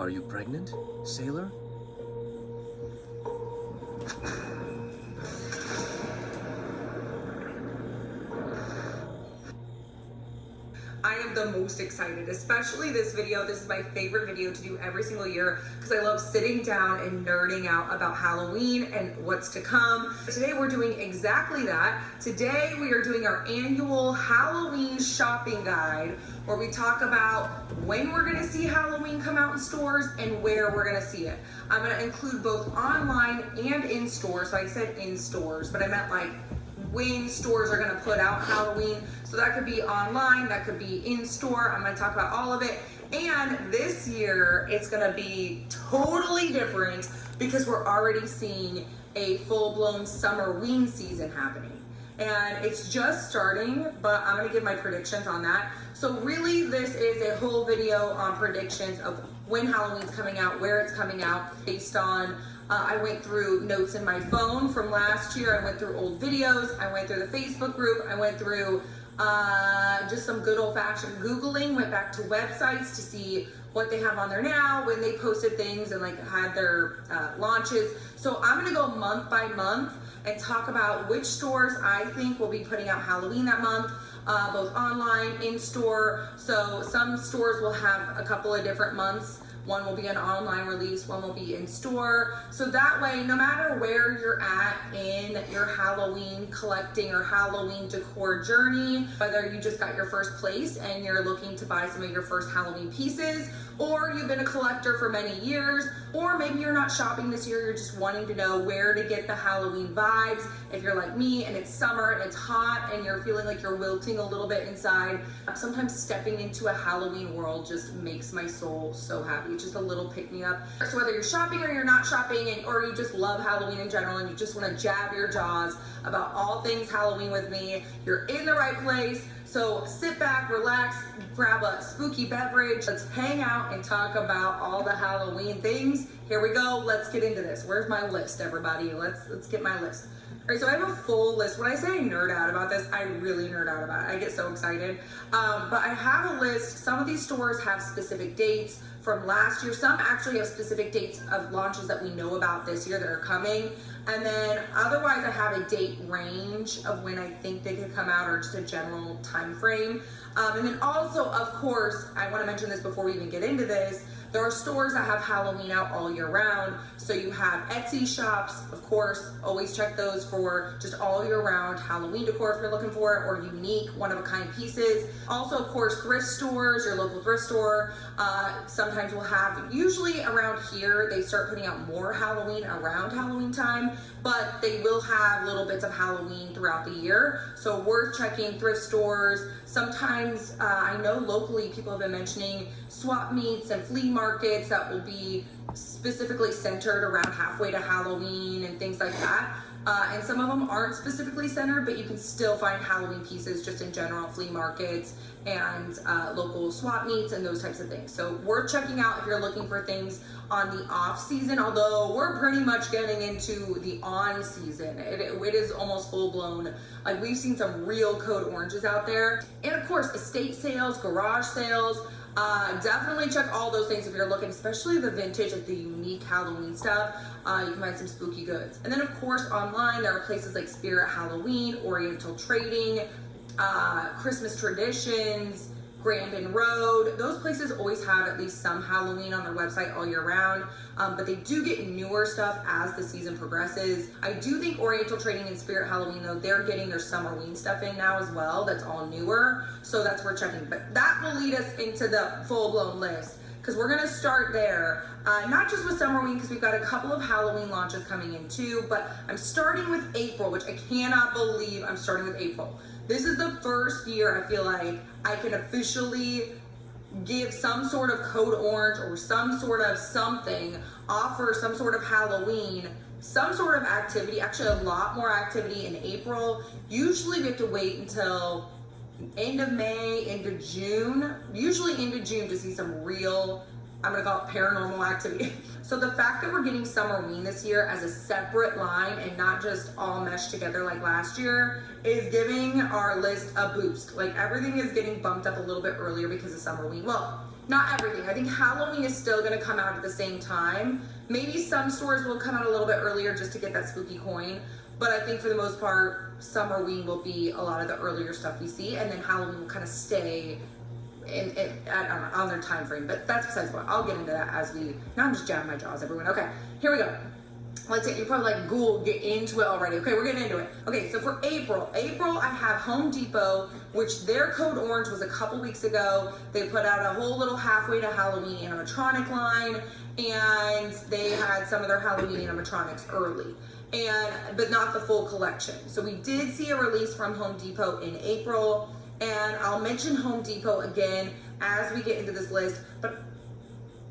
Are you pregnant, sailor? I am the most excited, especially this video. This is my favorite video to do every single year because I love sitting down and nerding out about Halloween and what's to come. Today we're doing exactly that. Today we are doing our annual Halloween shopping guide where we talk about when we're gonna see Halloween come out in stores and where we're gonna see it. I'm gonna include both online and in stores. So I said in stores, but I meant like when stores are gonna put out Halloween. So that could be online, that could be in store. I'm gonna talk about all of it. And this year, it's gonna be totally different because we're already seeing a full-blown summer-ween season happening. And it's just starting, but I'm gonna give my predictions on that. So really, this is a whole video on predictions of when Halloween's coming out, where it's coming out, based on I went through notes in my phone from last year. I went through old videos. I went through the Facebook group. I went through just some good old-fashioned Googling. Went back to websites to see what they have on there now, when they posted things and like had their launches. So I'm gonna go month by month and talk about which stores I think will be putting out Halloween that month, both online, in store. So some stores will have a couple of different months. One will be an online release, one will be in store. So that way, no matter where you're at in your Halloween collecting or Halloween decor journey, whether you just got your first place and you're looking to buy some of your first Halloween pieces, or you've been a collector for many years, or maybe you're not shopping this year, you're just wanting to know where to get the Halloween vibes. If you're like me and it's summer and it's hot and you're feeling like you're wilting a little bit inside, sometimes stepping into a Halloween world just makes my soul so happy. It's just a little pick-me-up. So whether you're shopping or you're not shopping, or you just love Halloween in general and you just want to jab your jaws about all things Halloween with me, you're in the right place. So sit back, relax, grab a spooky beverage. Let's hang out and talk about all the Halloween things. Here we go. Let's get into this. Where's my list, everybody? Let's get my list. All right, so I have a full list. When I say I nerd out about this, I really nerd out about it. I get so excited. But I have a list. Some of these stores have specific dates from last year. Some actually have specific dates of launches that we know about this year that are coming. And then otherwise I have a date range of when I think they could come out, or just a general time frame. And then also, of course, I want to mention this before we even get into this, there are stores that have Halloween out all year round. So you have Etsy shops, of course, always check those for just all year round Halloween decor if you're looking for it, or unique, one-of-a-kind pieces. Also, of course, thrift stores, your local thrift store, sometimes will have, usually around here, they start putting out more Halloween around Halloween time, but they will have little bits of Halloween throughout the year. So worth checking thrift stores. Sometimes I know locally people have been mentioning swap meets and flea markets that will be specifically centered around halfway to Halloween and things like that. And some of them aren't specifically centered, but you can still find Halloween pieces just in general, flea markets and local swap meets and those types of things. So worth checking out if you're looking for things on the off season, although we're pretty much getting into the on season. It is almost full blown. Like, we've seen some real code oranges out there. And of course, estate sales, garage sales, definitely check all those things if you're looking, especially the vintage, like the unique Halloween stuff. You can find some spooky goods. And then of course online there are places like Spirit Halloween, Oriental Trading, Christmas Traditions, Grandin Road. Those places always have at least some Halloween on their website all year round, but they do get newer stuff as the season progresses. I do think Oriental Trading and Spirit Halloween, though, they're getting their Summerween stuff in now as well. That's all newer, so that's worth checking. But that will lead us into the full-blown list, because we're gonna start there, not just with Summerween, because we've got a couple of Halloween launches coming in too, but I'm starting with April, which I cannot believe I'm starting with April. This is the first year I feel like I can officially give some sort of code orange or some sort of something, offer some sort of Halloween, some sort of activity, actually a lot more activity in April. Usually we have to wait until end of May into June, usually into June, to see some real I'm gonna call it paranormal activity. So the fact that we're getting Summerween this year as a separate line and not just all meshed together like last year is giving our list a boost. Like everything is getting bumped up a little bit earlier because of Summerween. Well, not everything. I think Halloween is still gonna come out at the same time. Maybe some stores will come out a little bit earlier just to get that spooky coin. But I think for the most part, Summerween will be a lot of the earlier stuff we see, and then Halloween will kind of stay on their time frame. But that's besides the point. I'll get into that as we. Now I'm just jamming my jaws, everyone. Okay, here we go. Let's say you're probably like, Ghoul, get into it already. Okay, we're getting into it. Okay, so for April, I have Home Depot, which their code orange was a couple weeks ago. They put out a whole little halfway to Halloween animatronic line, and they had some of their Halloween animatronics early, but not the full collection. So we did see a release from Home Depot in April, and I'll mention Home Depot again as we get into this list. But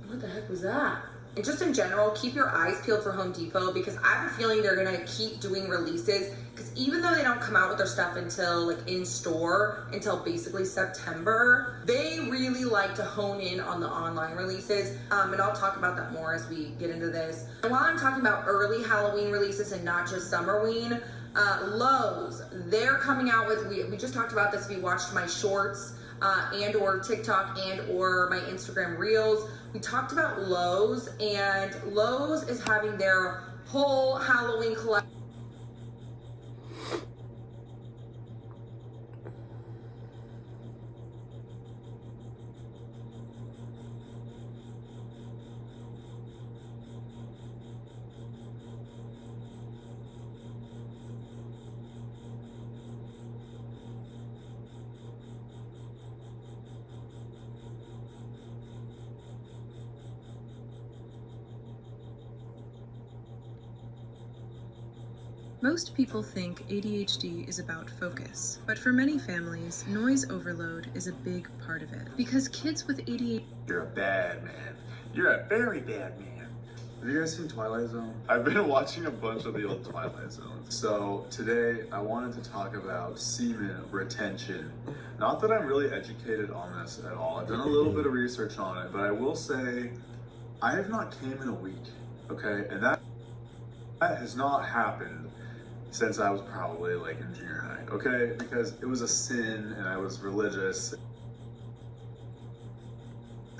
what the heck was that? And just in general, keep your eyes peeled for Home Depot, because I have a feeling they're gonna keep doing releases, because even though they don't come out with their stuff until like in store until basically September, they really like to hone in on the online releases. And I'll talk about that more as we get into this. And while I'm talking about early Halloween releases and not just Summerween, Lowe's, they're coming out with, we just talked about this if you watched my shorts and or TikTok and or my Instagram reels. We talked about Lowe's, and Lowe's is having their whole Halloween collection. Most people think ADHD is about focus, but for many families, noise overload is a big part of it. Because kids with ADHD... You're a bad man. You're a very bad man. Have you guys seen Twilight Zone? I've been watching a bunch of the old Twilight Zones. So today I wanted to talk about semen retention. Not that I'm really educated on this at all. I've done a little bit of research on it, but I will say I have not came in a week, okay? And that has not happened since I was probably like in junior high, okay? Because it was a sin and I was religious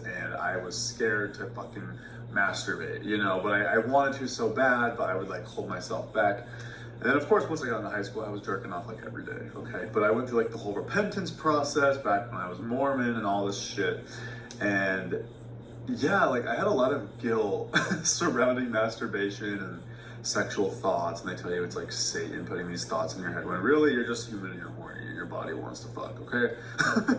and I was scared to fucking masturbate, you know? But I wanted to so bad, but I would like hold myself back. And then of course, once I got into high school, I was jerking off like every day, okay? But I went through like the whole repentance process back when I was Mormon and all this shit. And yeah, like I had a lot of guilt surrounding masturbation and sexual thoughts, and they tell you it's like Satan putting these thoughts in your head when really you're just human and you're horny and your body wants to fuck, okay?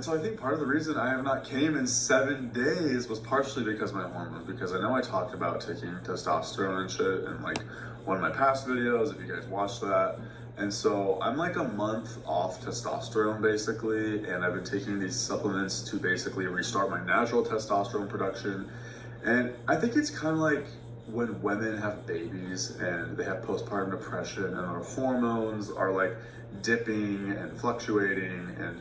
So I think part of the reason I have not came in 7 days was partially because of my hormones, because I know I talked about taking testosterone and shit in like one of my past videos, if you guys watched that. And so I'm like a month off testosterone basically, and I've been taking these supplements to basically restart my natural testosterone production. And I think it's kind of like when women have babies and they have postpartum depression and their hormones are like dipping and fluctuating and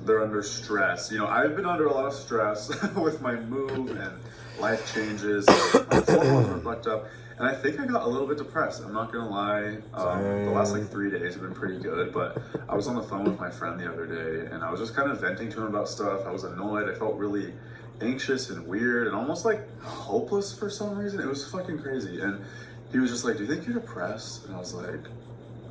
they're under stress. You know, I've been under a lot of stress with my move and life changes. My hormones are fucked up. And I think I got a little bit depressed. I'm not gonna lie. The last like 3 days have been pretty good, but I was on the phone with my friend the other day and I was just kind of venting to him about stuff. I was annoyed. I felt really anxious and weird and almost like hopeless for some reason. It was fucking crazy. And he was just like, do you think you're depressed? And I was like,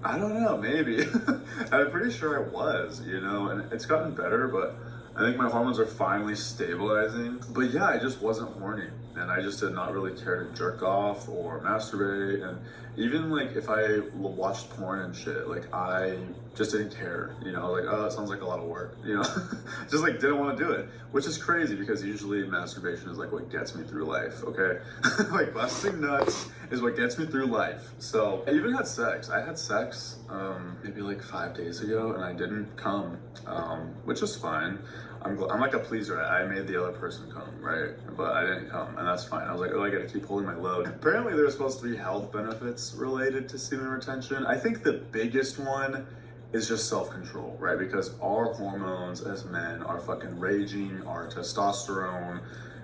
I don't know, maybe. And I'm pretty sure I was, you know, and it's gotten better, but I think my hormones are finally stabilizing. But yeah, I just wasn't horny. And I just did not really care to jerk off or masturbate. And even like if I watched porn and shit, like I just didn't care, you know, like, oh, that sounds like a lot of work, you know, just like didn't want to do it, which is crazy because usually masturbation is like what gets me through life, okay? Like busting nuts is what gets me through life. So I even had sex. I had sex maybe like 5 days ago and I didn't come, which is fine. I'm like a pleaser. I made the other person come, right? But I didn't come, and that's fine. I was like, oh, I gotta keep holding my load. Apparently there's supposed to be health benefits related to semen retention. I think the biggest one is just self-control, right? Because our hormones as men are fucking raging, our testosterone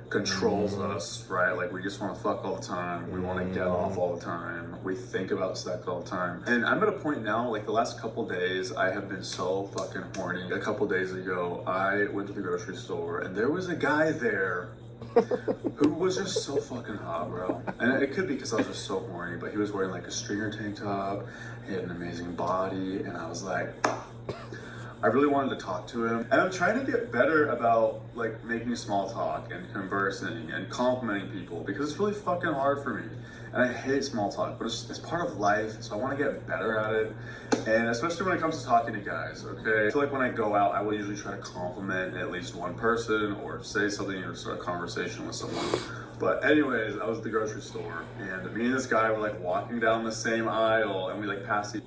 controls us, right? Like we just want to fuck all the time. We want to get off all the time. We think about sex all the time. And I'm at a point now, like the last couple days, I have been so fucking horny. A couple days ago, I went to the grocery store and there was a guy there who was just so fucking hot, bro. And it could be because I was just so horny, but he was wearing like a stringer tank top. He had an amazing body, and I was like, I really wanted to talk to him. And I'm trying to get better about like making small talk and conversing and complimenting people because it's really fucking hard for me. And I hate small talk, but it's part of life, so I want to get better at it. And especially when it comes to talking to guys, okay? I feel like when I go out, I will usually try to compliment at least one person or say something or start a conversation with someone. But anyways, I was at the grocery store and me and this guy were like walking down the same aisle and we like passed each